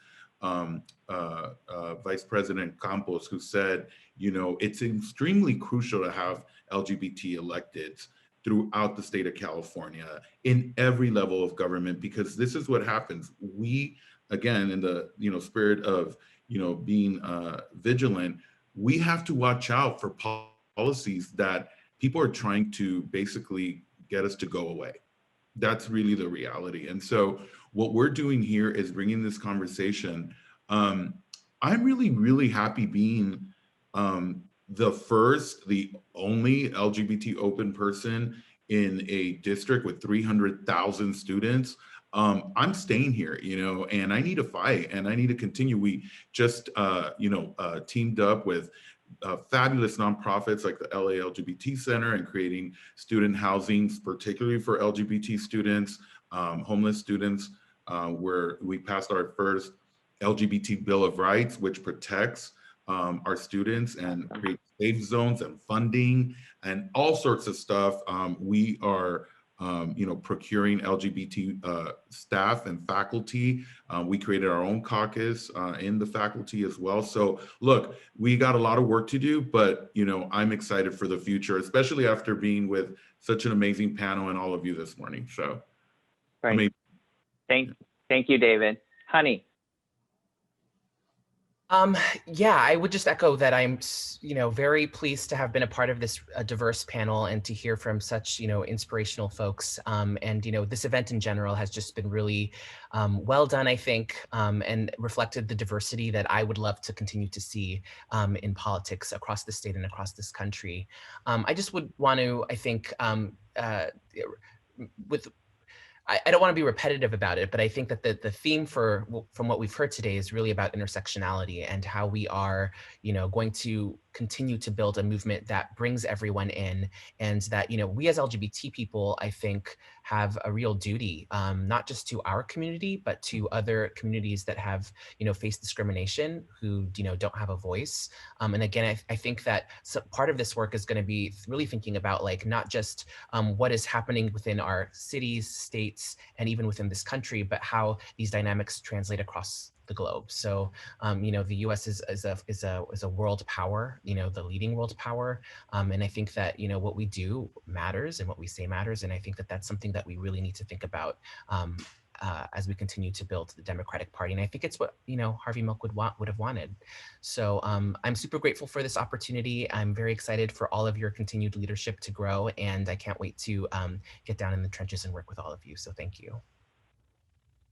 Vice President Campos, who said, you know, it's extremely crucial to have LGBT electeds throughout the state of California in every level of government, because this is what happens. We, again, in the, you know, spirit of, you know, being vigilant, we have to watch out for policies that people are trying to basically get us to go away. That's really the reality. And so what we're doing here is bringing this conversation. I'm really, really happy being the only LGBT open person in a district with 300,000 students. I'm staying here, you know, and I need to fight and I need to continue. We just, teamed up with fabulous nonprofits like the LA LGBT Center and creating student housing, particularly for LGBT students, homeless students, where we passed our first LGBT Bill of Rights, which protects our students and creates safe zones and funding and all sorts of stuff. We are procuring LGBT staff and faculty. We created our own caucus in the faculty as well. So look, we got a lot of work to do, but you know, I'm excited for the future, especially after being with such an amazing panel and all of you this morning. So, right. Thank you, David. Honey. Yeah, I would just echo that I'm, very pleased to have been a part of this diverse panel and to hear from such, inspirational folks. And, this event in general has just been really well done, I think, and reflected the diversity that I would love to continue to see in politics across the state and across this country. I just would want to, I think, I don't want to be repetitive about it, but I think that the theme from what we've heard today is really about intersectionality and how we are, going to continue to build a movement that brings everyone in, and that, we as LGBT people, I think, have a real duty, not just to our community, but to other communities that have, faced discrimination, who, don't have a voice. And again, I think that part of this work is going to be really thinking about, like, not just what is happening within our cities, states, and even within this country, but how these dynamics translate across the globe. So, the U.S. is a world power, the leading world power. And I think that, what we do matters and what we say matters. And I think that that's something that we really need to think about as we continue to build the Democratic Party. And I think it's what, Harvey Milk would have wanted. So I'm super grateful for this opportunity. I'm very excited for all of your continued leadership to grow. And I can't wait to get down in the trenches and work with all of you. So thank you.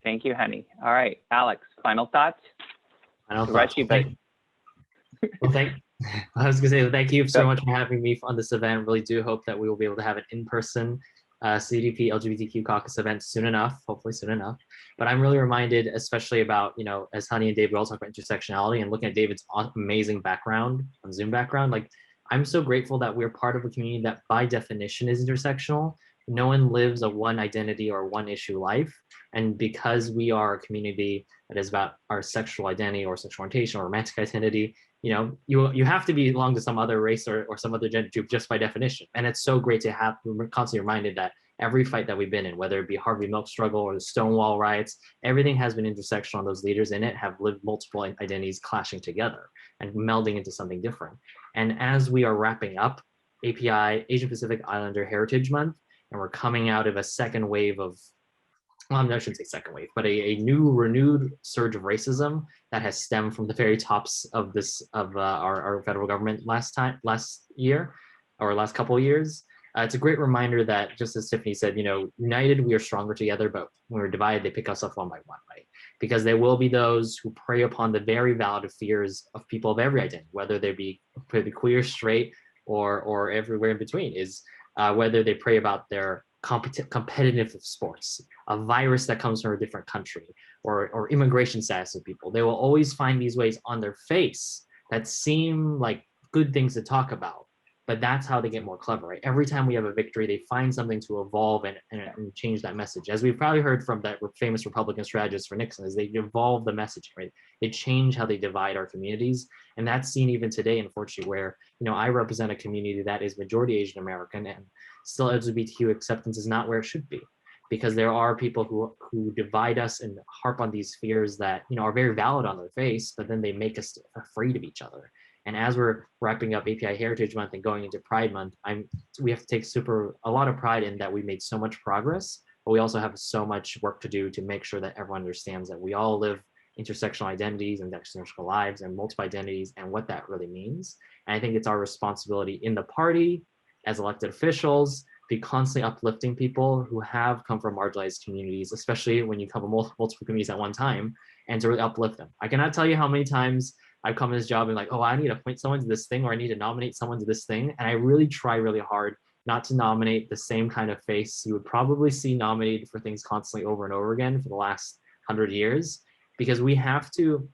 Thank you, honey. All right, Alex, final thoughts? Final To thoughts. rush you, but Well, I was gonna say thank you so much for having me on this event. Really do hope that we will be able to have an in-person CDP LGBTQ Caucus event soon enough, hopefully soon enough. But I'm really reminded, especially about, you know, as Honey and David all talk about intersectionality and looking at David's amazing background on Zoom background, like I'm so grateful that we're part of a community that by definition is intersectional. No one lives a one identity or one issue life. And because we are a community that is about our sexual identity or sexual orientation or romantic identity, you know, you have to belong to some other race or some other gender group just by definition. And it's so great to have, we're constantly reminded that every fight that we've been in, whether it be Harvey Milk struggle or the Stonewall riots, everything has been intersectional. Those leaders in it have lived multiple identities clashing together and melding into something different. And as we are wrapping up API, Asian Pacific Islander Heritage Month, and we're coming out of a second wave of, well, I shouldn't say second wave, but a new renewed surge of racism that has stemmed from the very tops of this our federal government last year or last couple of years. It's a great reminder that, just as Tiffany said, you know, united we are stronger together, but when we're divided, they pick us up one by one, right? Because there will be those who prey upon the very valid fears of people of every identity, whether they be queer, straight, or everywhere in between, is whether they prey about their competitive sports, a virus that comes from a different country, or immigration status of people. They will always find these ways on their face that seem like good things to talk about, but that's how they get more clever, right? Every time we have a victory, they find something to evolve and change that message. As we've probably heard from that famous Republican strategist for Nixon, is they evolve the message, right? They change how they divide our communities. And that's seen even today, unfortunately, where, you know, I represent a community that is majority Asian American, and still LGBTQ acceptance is not where it should be, because there are people who divide us and harp on these fears that, you know, are very valid on their face, but then they make us afraid of each other. And as we're wrapping up API Heritage Month and going into Pride Month, we have to take a lot of pride in that we made so much progress, but we also have so much work to do to make sure that everyone understands that we all live intersectional identities and intersectional lives and multiple identities and what that really means. And I think it's our responsibility in the party, as elected officials, be constantly uplifting people who have come from marginalized communities, especially when you cover multiple communities at one time, and to really uplift them. I cannot tell you how many times I've come in this job and like, oh, I need to appoint someone to this thing, or I need to nominate someone to this thing. And I really try really hard not to nominate the same kind of face you would probably see nominated for things constantly over and over again for the last 100 years, because we have to,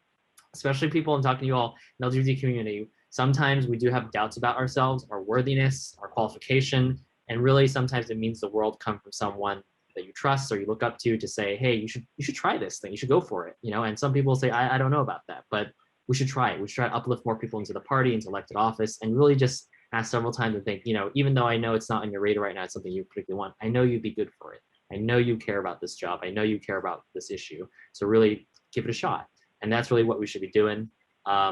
especially people, I'm talking to you all in the LGBT community, sometimes we do have doubts about ourselves, our worthiness, our qualification, and really sometimes it means the world come from someone that you trust or you look up to say, hey, you should try this thing, you should go for it, you know. And some people say, I don't know about that, but we should try it. We should try to uplift more people into the party, into elected office, and really just ask several times and think, you know, even though I know it's not on your radar right now, it's something you particularly want, I know you'd be good for it. I know you care about this job. I know you care about this issue. So really give it a shot. And that's really what we should be doing.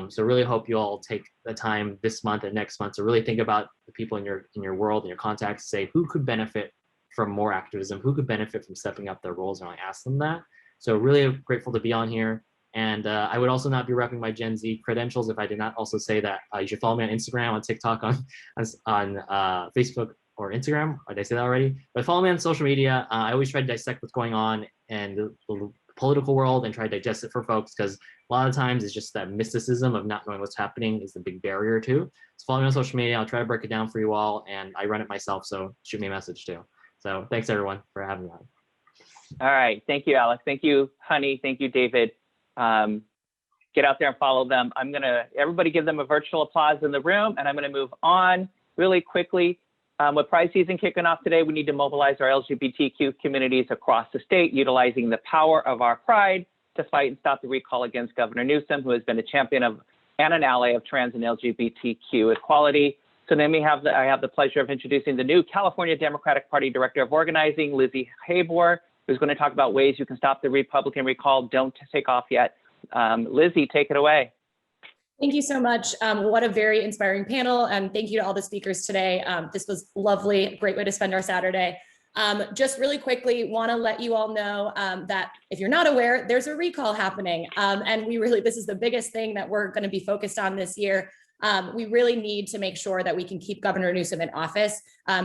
So really hope you all take the time this month and next month to really think about the people in your world and your contacts, say who could benefit from more activism, who could benefit from stepping up their roles, and I ask them that. So really grateful to be on here. And I would also not be repping my Gen Z credentials if I did not also say that you should follow me on Instagram, on TikTok, on Facebook or Instagram. Did I say that already? But follow me on social media. I always try to dissect what's going on in the political world and try to digest it for folks, because a lot of times it's just that mysticism of not knowing what's happening is the big barrier too. So follow me on social media. I'll try to break it down for you all, and I run it myself, so shoot me a message too. So thanks everyone for having me on. all right, thank you, Alex. Thank you, Honey. Thank you, David. Get out there and follow them. Everybody give them a virtual applause in the room, and I'm gonna move on really quickly. With Pride season kicking off today, we need to mobilize our LGBTQ communities across the state, utilizing the power of our pride to fight and stop the recall against Governor Newsom, who has been a champion of and an ally of trans and LGBTQ equality. So then I have the pleasure of introducing the new California Democratic Party Director of Organizing, Lizzie Habor, who's going to talk about ways you can stop the Republican recall. Don't take off yet. Lizzie, take it away. Thank you so much. What a very inspiring panel. And thank you to all the speakers today. This was lovely, great way to spend our Saturday. Just really quickly, want to let you all know that if you're not aware, there's a recall happening. And this is the biggest thing that we're going to be focused on this year. We really need to make sure that we can keep Governor Newsom in office.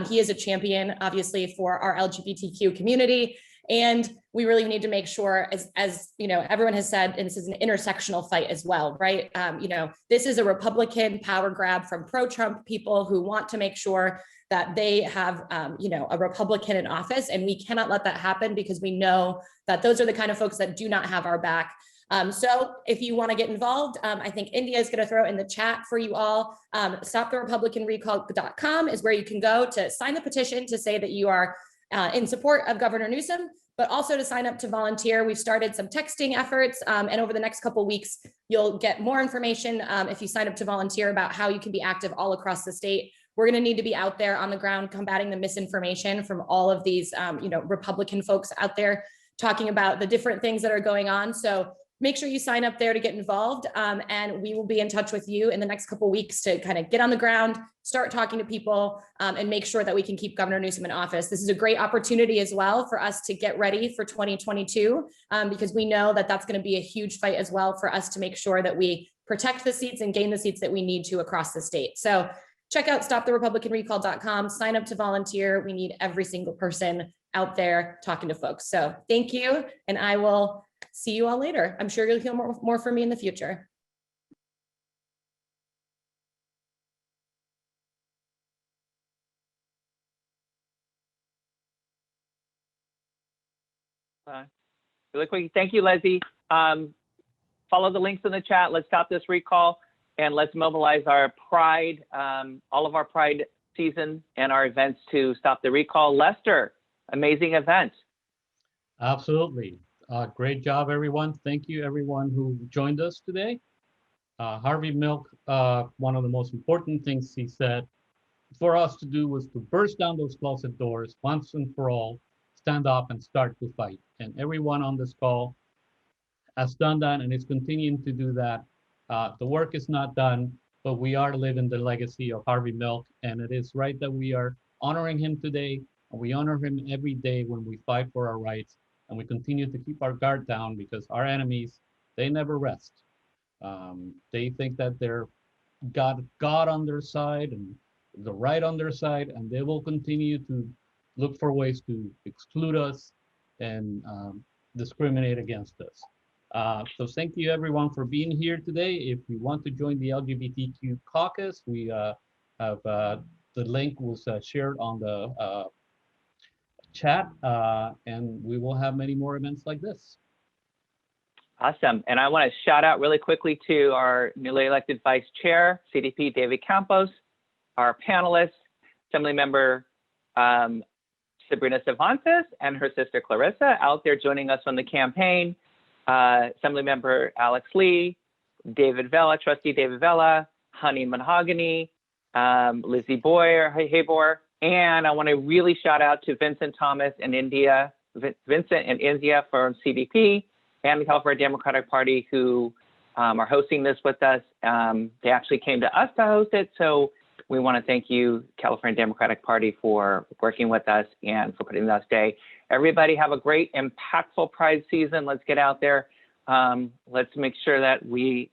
He is a champion, obviously, for our LGBTQ community. And we really need to make sure, as you know, everyone has said, and this is an intersectional fight as well, right? You know, this is a Republican power grab from pro-Trump people who want to make sure that they have, you know, a Republican in office, and we cannot let that happen because we know that those are the kind of folks that do not have our back. So if you want to get involved, I think India is going to throw in the chat for you all. StopTheRepublicanRecall.com is where you can go to sign the petition to say that you are in support of Governor Newsom, but also to sign up to volunteer. We've started some texting efforts, and over the next couple of weeks, you'll get more information if you sign up to volunteer about how you can be active all across the state. We're going to need to be out there on the ground combating the misinformation from all of these, you know, Republican folks out there talking about the different things that are going on. So make sure you sign up there to get involved, and we will be in touch with you in the next couple of weeks to kind of get on the ground, start talking to people, and make sure that we can keep Governor Newsom in office. This is a great opportunity as well for us to get ready for 2022, because we know that that's going to be a huge fight as well for us to make sure that we protect the seats and gain the seats that we need to across the state. So check out StopTheRepublicanRecall.com, sign up to volunteer. We need every single person out there talking to folks. So thank you, and I will see you all later. I'm sure you'll hear more from me in the future. Really quick, thank you, Leslie. Follow the links in the chat. Let's stop this recall and let's mobilize our Pride, all of our Pride season and our events to stop the recall. Lester, amazing event. Absolutely. Great job, everyone. Thank you, everyone who joined us today. Harvey Milk, one of the most important things he said for us to do was to burst down those closet doors once and for all, stand up and start to fight. And everyone on this call has done that and is continuing to do that. The work is not done, but we are living the legacy of Harvey Milk. And it is right that we are honoring him today. And we honor him every day when we fight for our rights. And we continue to keep our guard down because our enemies, they never rest. They think that they're got God on their side and the right on their side, and they will continue to look for ways to exclude us and discriminate against us. So thank you everyone for being here today. If you want to join the LGBTQ Caucus, we have the link was shared on the chat, and we will have many more events like this. Awesome. And I want to shout out really quickly to our newly elected Vice Chair, CDP David Campos, our panelists, Assembly Member Sabrina Cervantes and her sister Clarissa out there joining us on the campaign, Assembly Member Alex Lee, David Vela, Trustee David Vela, Honey Mahogany, Lizzie Boyer, Habor, and I want to really shout out to Vincent Thomas and India, Vincent and India from CDP and the California Democratic Party who are hosting this with us. They actually came to us to host it, so we want to thank you, California Democratic Party, for working with us and for putting this day. Everybody have a great, impactful Pride season. Let's get out there. Let's make sure that we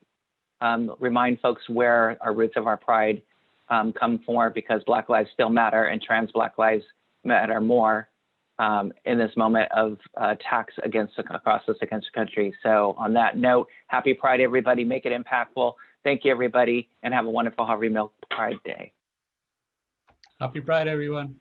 remind folks where our roots of our Pride come for, because Black lives still matter and trans Black lives matter more in this moment of attacks against across the country. So on that note, happy Pride, everybody. Make it impactful. Thank you, everybody, and have a wonderful Harvey Milk Pride Day. Happy Pride, everyone.